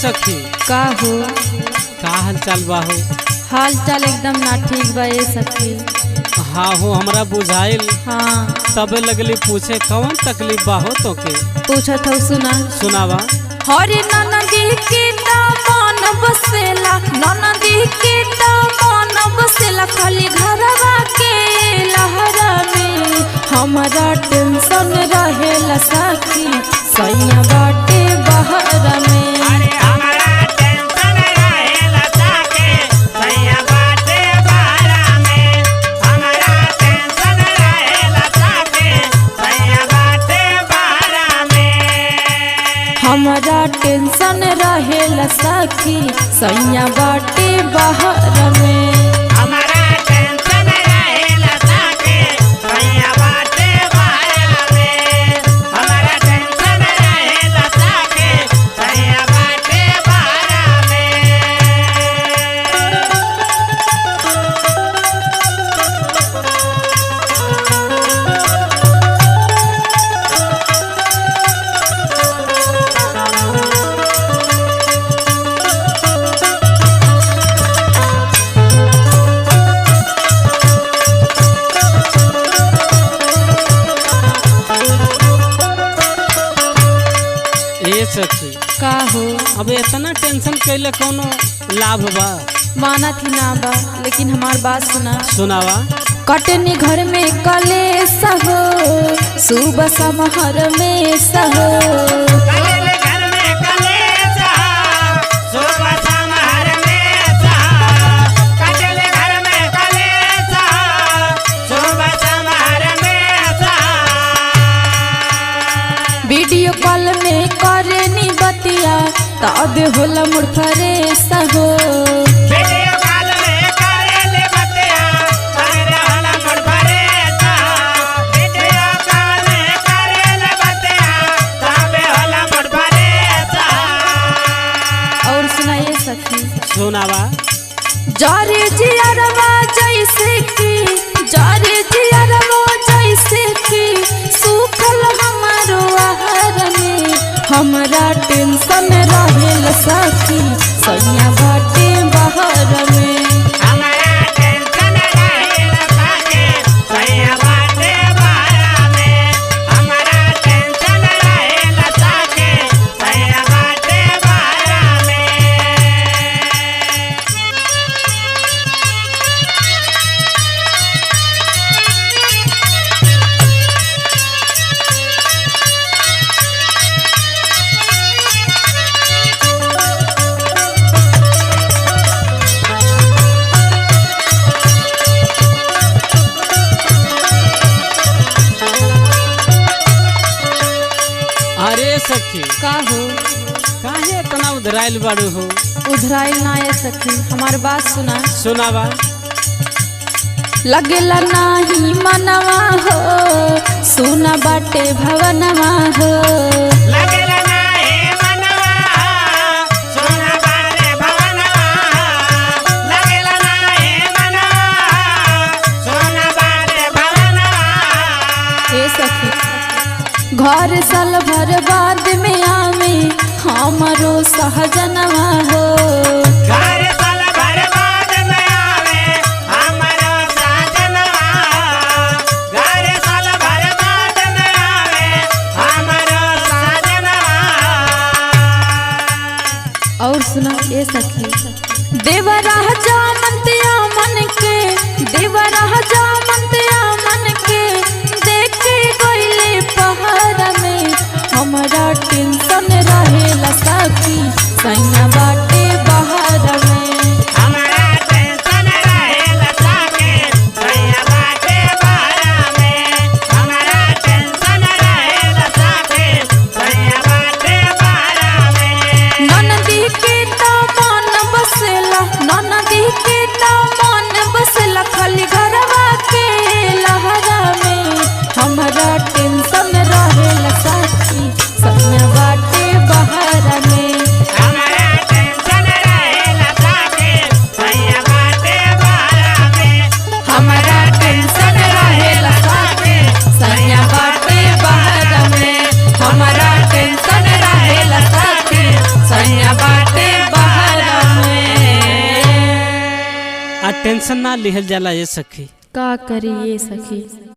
सखी का हो? का हाल चाल बा हो? हाल चाल एकदम ना ठीक बा ए सखी। हाँ हो हमरा बुझाइल। हाँ तबे लगली पूछे कौन तकलीफ बा हो तो के पूछत हो सुना। सुनावा। हरे ननदी के मन बसेला, ननदी के मन बसेला खाली घरवा के लहरा में। हमारा टेंशन रहेला सखी सैया बाटे बहरा में। हमारा टेंशन रहेला सखी सैया बाटे बहरा में। हमारा टेंशन रहेला सखी सैया बाटे बहरा में। हमारा टेंशन रहेला सखी सैया बाटे बहरा में। सखी का हो? अब इतना टेंशन कैले कोनो लाभ बा? माना थी ना बा, लेकिन हमार बात सुना। सुनावा। कटनी घर में कलेश हो, सुबह समहर में सहो। घर में कलेश सुबह समहर में सहो। कटले घर में कलेश सुबह समहर में सहो। वीडियो कॉल में करनी बतिया तब होला मुड़ फरेश हो। वीडियो कॉल में करेले बतिया तब होला मुड़ फरेश हो। वीडियो कॉल में करेले बतिया तब होला मुड़ फरेश हो। और सुनाइए सखी। सुनावा। जारे जियरवा जैसे की, जारे जियरवा जैसे की सूखल हमारो आहर में। हमरा टेंशन रहेला सखी सैया बाटे बहरा में। हमारा टेंशन रहेला सखी सैया बाटे बहरा में। हमारा टेंशन रहेला सखी सैया बाटे बहरा में। अरे सखी का हो? काहे इतना उधराइल बाड़ू हो? उधराइल ना है सखी, हमार बात सुना। सुनावा। लगेला नाही मनवा हो, सुना बाटे भवनवा हो। लगेला नाही मनवा सोना बाटे भवनवा। लगेला नाही मनवा सोना बाटे भवनवा। हे सखी घर साल भर बाद में आवे हमारो सहजनवा हो। घर साल भर बाद में आवे हमारो साजनवा। घर साल भर बाद में आवे हमारो साजनवा। और सुना ए सखी। देवरा जामंतिया मन के, देवरा जामंतिया मन के देखे गइले पहाड़ में। हमारा टेंशन रहेला सखी सैया बाटे बहरा में। हमारा टेंशन रहेला सखी सैया बाटे बहरा में। हमारा टेंशन रहेला सखी सैया बाटे बहरा में। ननदी के मन बसेला, ननदी के मन बसेला खाली घरवा के लहरा में। हमारा टेंशन रहेला सखी सैया बाटे बहरा में। हमारा टेंशन रहेला सखी सैया बाटे बहरा में। हमारा टेंशन रहेला सखी सैया बाटे बहरा में। हमारा टेंशन रहेला सखी सैया बाटे टेंशन ना लिहल जाला ये सखी। का करी ये सखी।